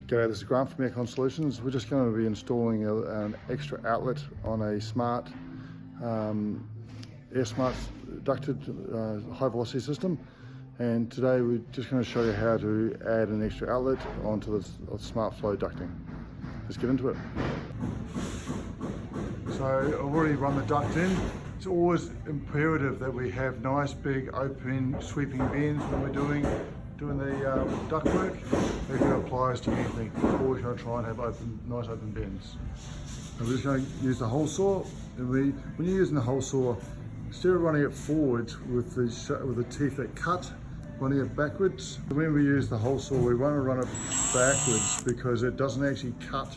G'day, this is Grant from Aircon Solutions. We're just going to be installing an extra outlet on a smart AirSmart ducted high velocity system, and today we're just going to show you how to add an extra outlet onto the SmartFlow ducting. Let's get into it. So I've already run the duct in. It's always imperative that we have nice big open sweeping bends when we're doing the duct work. That applies to anything. Always going to try and have nice open bends. So we're just going to use the hole saw. And when you're using the hole saw, instead of running it forwards with the teeth that cut, running it backwards. When we use the hole saw, we want to run it backwards because it doesn't actually cut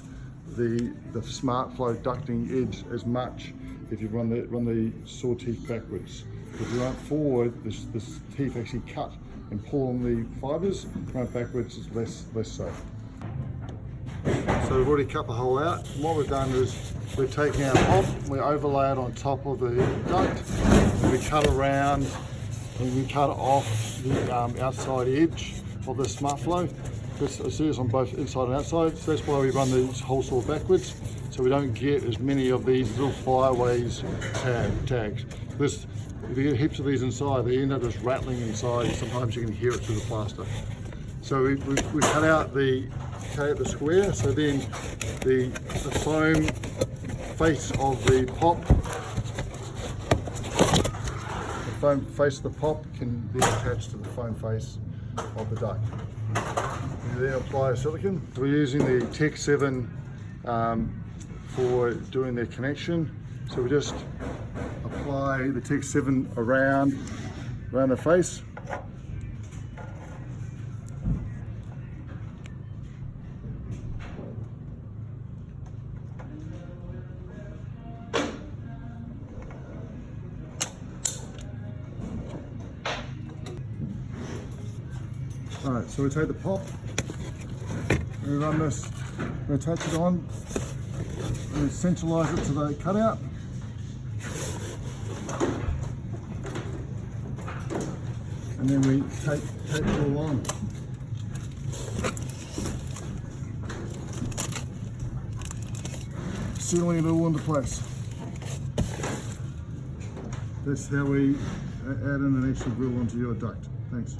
the SmartFlow ducting edge as much if you run the saw teeth backwards. If you run it forward, the teeth actually cut and pull on the fibres. Run it backwards is less so. So we've already cut the hole out. And what we've done is we've taken our pop, we overlay it on top of the duct, and we cut around and we cut off the outside edge of the SmartFlow. See this on both inside and outside, so that's why we run the hole saw backwards, so we don't get as many of these little flyways tags. If you get heaps of these inside, they end up just rattling inside. Sometimes you can hear it through the plaster. So we cut out the square, so then the foam face of the pop, can be attached to the foam face of the duct. We then apply silicone. We're using the Tech 7 for doing the connection. So we just apply the Tech 7 around the face. Alright, so we take the pop, we run this, we attach it on, we centralise it to the cutout. And then we tape it all on. Sealing it all into place. That's how we add in an extra grill onto your duct. Thanks.